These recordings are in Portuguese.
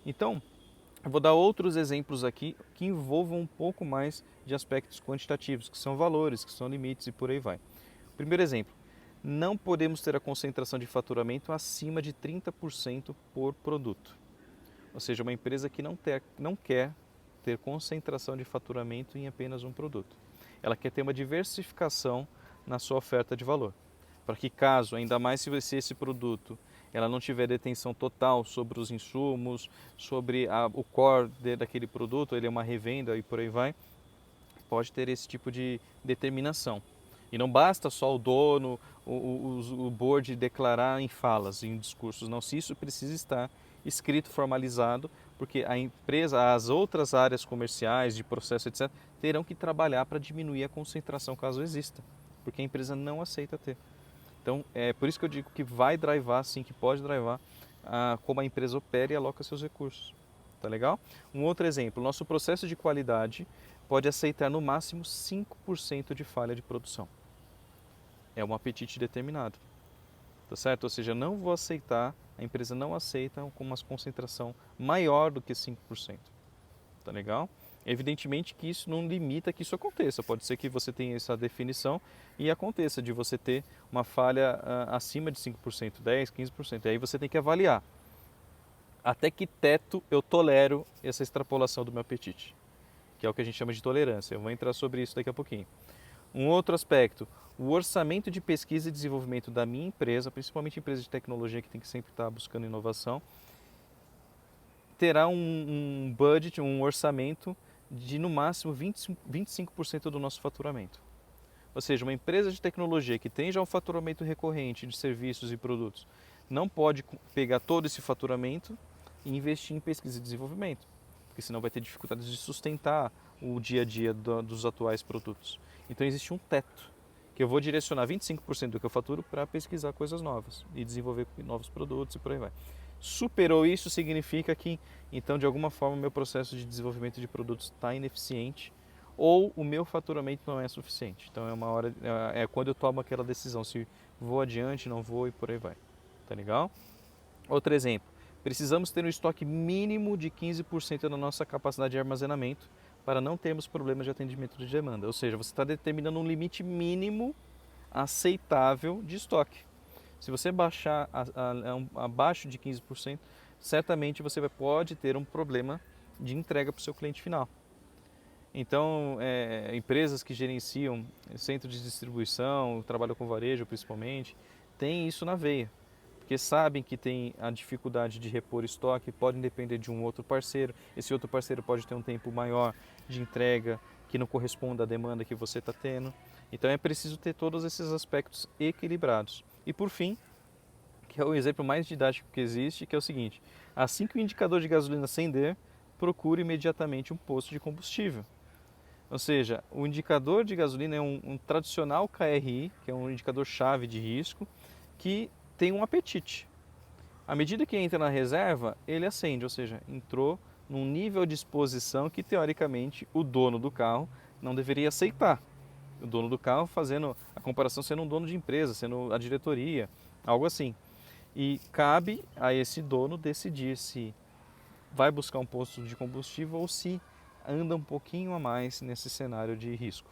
Então, eu vou dar outros exemplos aqui que envolvam um pouco mais de aspectos quantitativos, que são valores, que são limites e por aí vai. Primeiro exemplo, não podemos ter a concentração de faturamento acima de 30% por produto. Ou seja, uma empresa que não quer ter concentração de faturamento em apenas um produto. Ela quer ter uma diversificação na sua oferta de valor. Para que caso, ainda mais se esse produto ela não tiver detenção total sobre os insumos, sobre o core daquele produto, ele é uma revenda e por aí vai, pode ter esse tipo de determinação. E não basta só o dono, o board declarar em falas, em discursos, não. Se isso precisa estar escrito, formalizado, porque a empresa, as outras áreas comerciais, de processo, etc., terão que trabalhar para diminuir a concentração caso exista, porque a empresa não aceita ter. Então, é por isso que eu digo que vai drivar, sim, que pode drivar como a empresa opera e aloca seus recursos. Tá legal? Um outro exemplo, nosso processo de qualidade pode aceitar no máximo 5% de falha de produção. É um apetite determinado, tá certo? Ou seja, não vou aceitar, a empresa não aceita com uma concentração maior do que 5%. Tá legal? Evidentemente que isso não limita que isso aconteça. Pode ser que você tenha essa definição e aconteça de você ter uma falha acima de 5%, 10, 15%. E aí você tem que avaliar até que teto eu tolero essa extrapolação do meu apetite, que é o que a gente chama de tolerância. Eu vou entrar sobre isso daqui a pouquinho. Um outro aspecto, o orçamento de pesquisa e desenvolvimento da minha empresa, principalmente empresa de tecnologia que tem que sempre estar buscando inovação, terá um budget, um orçamento de no máximo 25% do nosso faturamento. Ou seja, uma empresa de tecnologia que tem já um faturamento recorrente de serviços e produtos não pode pegar todo esse faturamento e investir em pesquisa e desenvolvimento, porque senão vai ter dificuldades de sustentar o dia a dia dos atuais produtos. Então existe um teto, que eu vou direcionar 25% do que eu faturo para pesquisar coisas novas e desenvolver novos produtos e por aí vai. Superou isso significa que, então, de alguma forma, o meu processo de desenvolvimento de produtos está ineficiente ou o meu faturamento não é suficiente. Então é uma hora, é quando eu tomo aquela decisão se vou adiante, não vou e por aí vai. Tá legal? Outro exemplo, precisamos ter um estoque mínimo de 15% da nossa capacidade de armazenamento para não termos problemas de atendimento de demanda. Ou seja, você está determinando um limite mínimo aceitável de estoque. Se você baixar abaixo de 15%, certamente você pode ter um problema de entrega para o seu cliente final. Então, empresas que gerenciam centros de distribuição, trabalham com varejo principalmente, têm isso na veia, porque sabem que tem a dificuldade de repor estoque, podem depender de um outro parceiro, esse outro parceiro pode ter um tempo maior de entrega que não corresponda à demanda que você está tendo. Então é preciso ter todos esses aspectos equilibrados. E por fim, que é o exemplo mais didático que existe, que é o seguinte: assim que o indicador de gasolina acender, procure imediatamente um posto de combustível. Ou seja, o indicador de gasolina é um tradicional KRI, que é um indicador-chave de risco, que tem um apetite. À medida que entra na reserva, ele acende, ou seja, entrou num nível de exposição que, teoricamente, o dono do carro não deveria aceitar. O dono do carro fazendo a comparação sendo um dono de empresa, sendo a diretoria, algo assim. E cabe a esse dono decidir se vai buscar um posto de combustível ou se anda um pouquinho a mais nesse cenário de risco.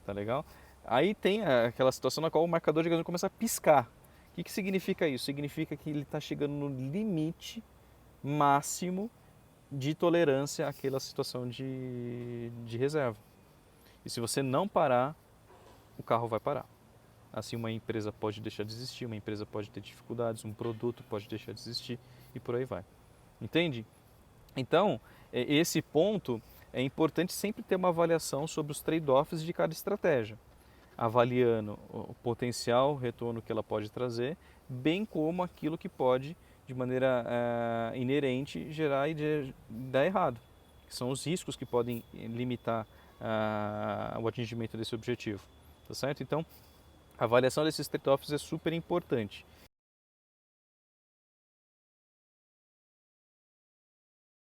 Tá legal? Aí tem aquela situação na qual o marcador de gasolina começa a piscar. O que significa isso? Significa que ele está chegando no limite máximo de tolerância àquela situação de reserva. E se você não parar, o carro vai parar. Assim, uma empresa pode deixar de existir, uma empresa pode ter dificuldades, um produto pode deixar de existir e por aí vai. Entende? Então, esse ponto é importante sempre ter uma avaliação sobre os trade-offs de cada estratégia, avaliando o potencial retorno que ela pode trazer, bem como aquilo que pode, de maneira inerente, gerar e dar errado, que são os riscos que podem limitar o atingimento desse objetivo. Tá certo? Então, a avaliação desses trade-offs é super importante.